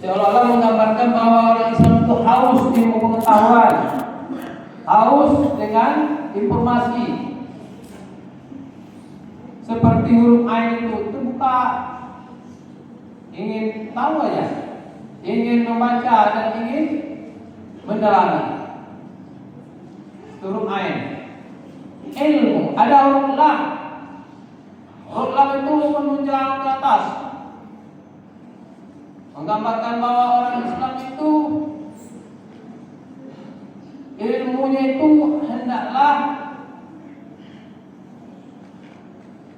seolah-olah menggambarkan bahwa orang Islam itu haus ilmu pengetahuan, haus dengan informasi. Seperti huruf ain itu buka, ingin tahu aja, ingin membaca dan ingin mendalami. Huruf ain. Ilmu, ada huruf lam. Huruf lam itu menunjang ke atas, menggambarkan bahwa orang Islam itu ilmunya itu hendaklah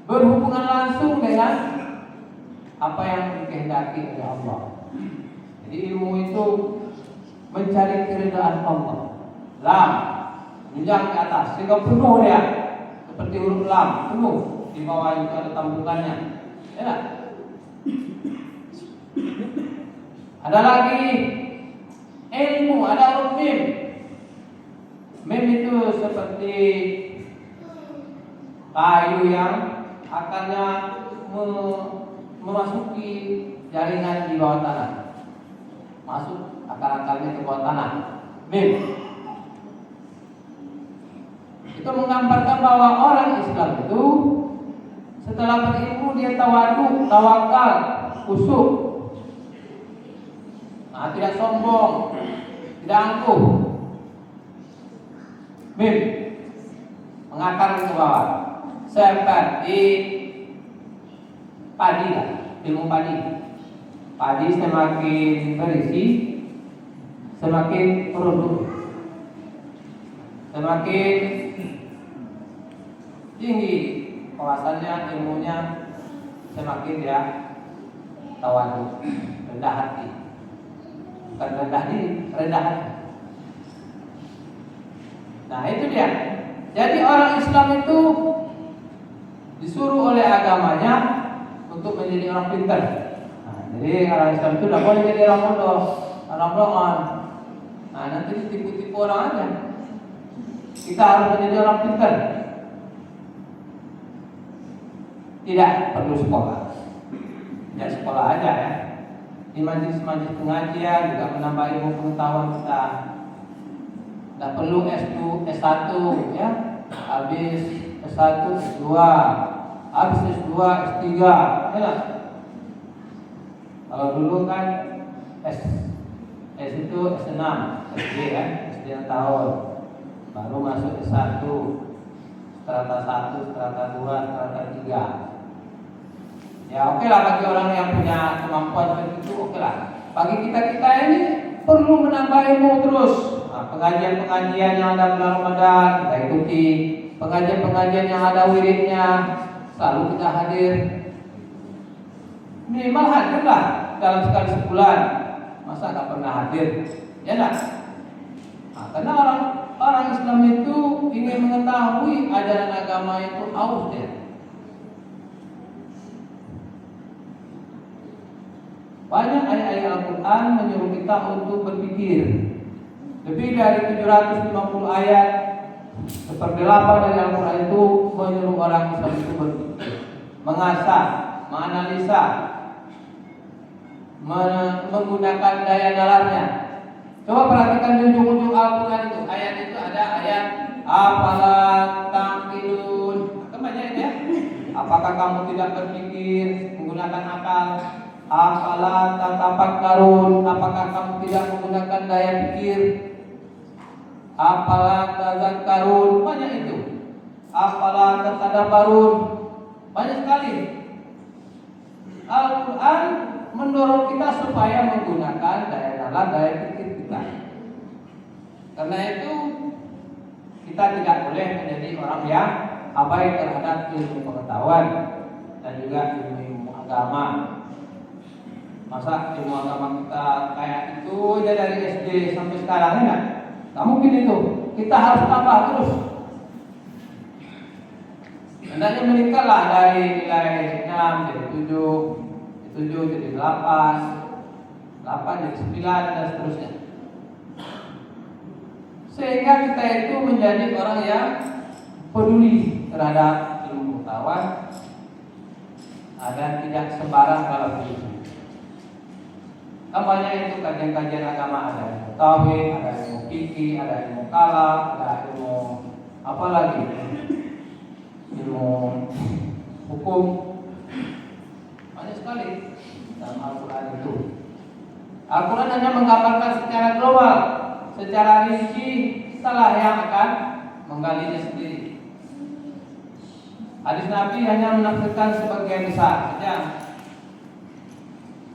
berhubungan langsung dengan apa yang dikehendaki oleh Allah. Jadi ilmu itu mencari keridhaan Allah. Lam menunjang ke atas sehingga penuh dia, seperti huruf lam penuh. Di bawah itu ada tambungannya. Ya. Ada lagi ilmu, ada huruf mim. Mim itu seperti kayu yang akarnya memasuki jaringan di bawah tanah. Masuk akar-akarnya ke bawah tanah. Mim. Itu menggambarkan bahwa orang Islam itu setelah berilmu dia tawadu, tawakal, khusyuk. Nah, tidak sombong, tidak angkuh. Mim mengakar ke bawah. Seperti padi lah, ilmu padi. Padi semakin berisi, semakin produk, semakin tinggi wawasannya, ilmunya, semakin dia tawadu, rendah hati. Bukan rendah diri, rendah hati. Nah itu dia. Jadi orang Islam itu disuruh oleh agamanya untuk menjadi orang pintar. Nah, jadi orang Islam itu tidak boleh jadi orang bodoh, orang blongan. Nah nanti ditipu-tipu orang aja. Kita harus menjadi orang pintar. Tidak perlu sekolah. Tidak sekolah aja ya. Di majlis-majlis pengajian juga menambah ilmu pengetahuan kita. Tidak perlu S2, S1 ya. Habis S1, S2, habis S2, S3 ya. Kalau dulu kan S itu S6, SD kan, SD yang tahun. Baru masuk S1, strata 1, strata 2, strata 3. Ya oke lah bagi orang yang punya kemampuan seperti itu, oke lah. Bagi kita ini perlu menambah ilmu terus. Nah, pengajian-pengajian yang ada bulan Ramadan kita ikuti, pengajian-pengajian yang ada wiridnya selalu kita hadir. Minimal hadirlah dalam sekali sebulan. Masa nggak pernah hadir? Ya enggak? Nah, karena orang Islam itu ingin mengetahui ajaran agama itu haus dia. Banyak ayat-ayat Al-Quran menyuruh kita untuk berpikir. Lebih dari 750 ayat, seperdelapan dari Al-Quran itu menyuruh orang Islam itu berpikir, mengasah, menganalisa, menggunakan daya nalarnya. Coba perhatikan di ujung-ujung Al-Quran itu. Ayat itu ada ayat afala taqilun. Banyak itu ya. Apakah kamu tidak berpikir menggunakan akal? Afala tatafakkarun, apakah kamu tidak menggunakan daya pikir? Afala tazakkarun, banyak itu. Afala tatadabbarun, banyak sekali. Al-Quran mendorong kita supaya menggunakan daya nalar, daya pikir kita. Karena itu kita tidak boleh menjadi orang yang abai terhadap ilmu pengetahuan dan juga ilmu agama. Masa ilmu agama kita kayak itu aja dari SD sampai sekarang ya? Nggak mungkin itu. Kita harus tambah terus. Hendaknya meningkatlah dari nilai 6 jadi 7, 7 jadi 8, 8 jadi 9 dan seterusnya. Sehingga kita itu menjadi orang yang peduli terhadap ilmu pengetahuan dan tidak sembarang dalam ilmu. Kan banyak itu kajian-kajian agama, ada ilmu tauhid, ada ilmu fikih, ada ilmu kalam, ada ilmu apa lagi? Ilmu hukum. Banyak sekali dalam Al-Quran itu. Al-Quran hanya menggambarkan secara global, secara rinci, salah yang akan menggalinya sendiri. Hadis Nabi hanya menafsirkan sebagian besar saja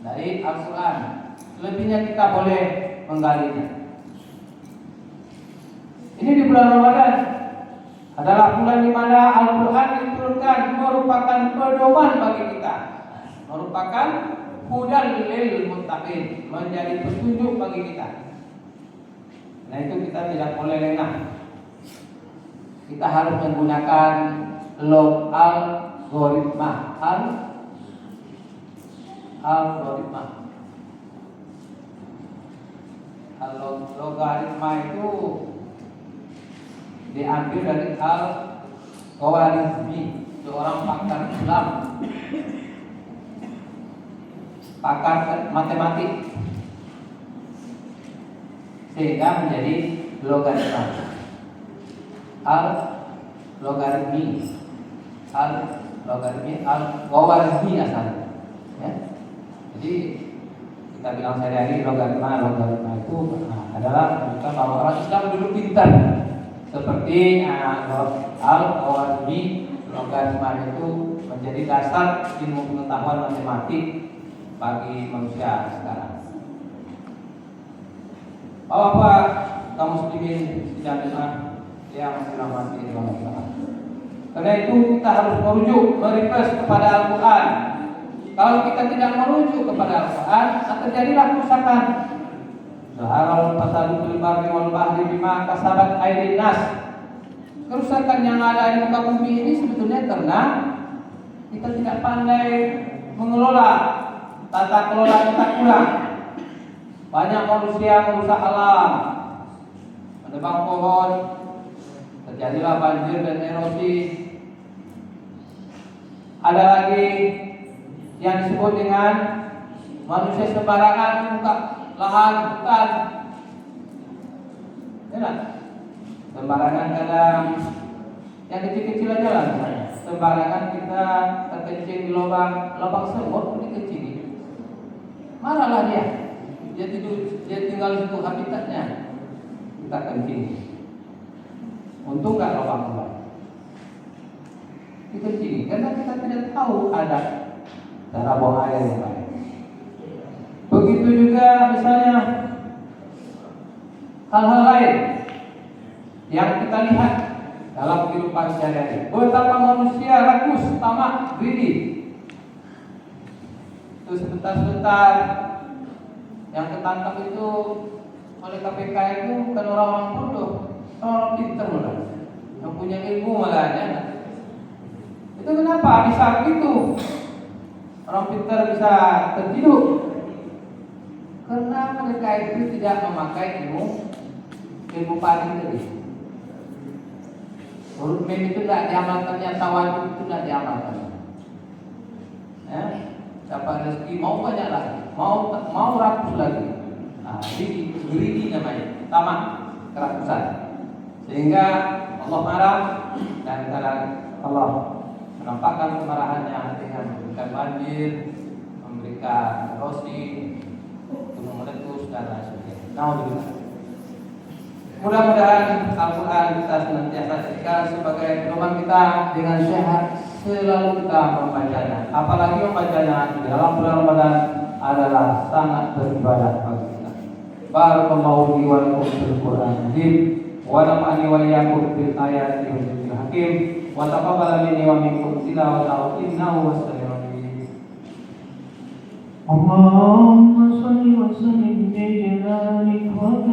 dari Al-Quran. Selebihnya kita boleh menggalinya. Ini di bulan Ramadan adalah bulan di mana Al-Quran diturunkan, merupakan pedoman bagi kita, merupakan hudan lil muttaqin, menjadi petunjuk bagi kita. Nah itu kita tidak boleh lengah. Kita harus menggunakan algoritma. Logaritma itu diambil dari Al-Khawarizmi, seorang pakar Islam, pakar matematik, sehingga menjadi logaritma. Al-Khawarizmi asalnya. Ya. Jadi kita bilang sehari-hari logaritma itu adalah menunjukkan bahwa orang Islam dulu pintar. Seperti Al-Khawarizmi, logaritma itu menjadi dasar ilmu pengetahuan matematik bagi manusia sekarang. Bapak kaum muslimin sidang yang dirahmati Allah. Karena itu kita harus merujuk, merequest kepada Al-Quran. Kalau kita tidak merujuk kepada Al-Quran, akan terjadilah kerusakan. Zaharal fasadu fil barri wal bahri bima kasabat aydin nas. Kerusakan yang ada di muka bumi ini sebetulnya karena kita tidak pandai mengelola, tata kelola kita kurang. Banyak manusia merusak alam, menebang pohon, terjadilah banjir dan erosi. Ada lagi yang disebut dengan manusia sembarangan buka lahan hutan. Ya, sembarangan kadang yang kecil-kecil aja lah misalnya. Sembarangan kita terkencing di lubang semut dikecilin. Marahlah dia. Dia tinggal di situ habitatnya. Kita kencing. Untung nggak lubang. Dikecilin karena kita tidak tahu ada cara buang air yang baik. Begitu juga misalnya hal-hal lain yang kita lihat dalam kehidupan sehari-hari. Betapa manusia rakus, tamak, greedy. Itu sebentar-sebentar yang ketangkap itu oleh KPK itu bukan orang-orang bodoh, orang pintar malah, yang punya ilmu malah ya. Itu kenapa bisa begitu? Orang pintar bisa tertidur karena mereka itu tidak memakai ilmu paling tadi. Huruf mem itu tidak diamalkan, tawaduk itu tidak diamalkan. Ya, dapat rezeki mau banyak lagi, mau rakus lagi. Nah, ini greedy namanya, tamak, kerakusan. Sehingga Allah marah dan Allah menampakkan kemarahannya dengan memberikan banjir, memberikan erosi, gunung meletus dan lain sebagainya. Nauzubillah. Mudah-mudahan Al-Quran kita senantiasa jadikan sebagai pedoman kita dengan sehat, selalu kita membacanya. Apalagi membacanya di dalam bulan Ramadan adalah sangat beribadah bagi kita. Barakallahu li wa lakum fil Qur'an wa nafa'ani wa iyyakum bil ayati wa dzikril hakim wa taqabbal minni wa minkum tilawatahu innahu was-sami'ul 'alim. Allahumma shalli wa sallim bi jalalik wa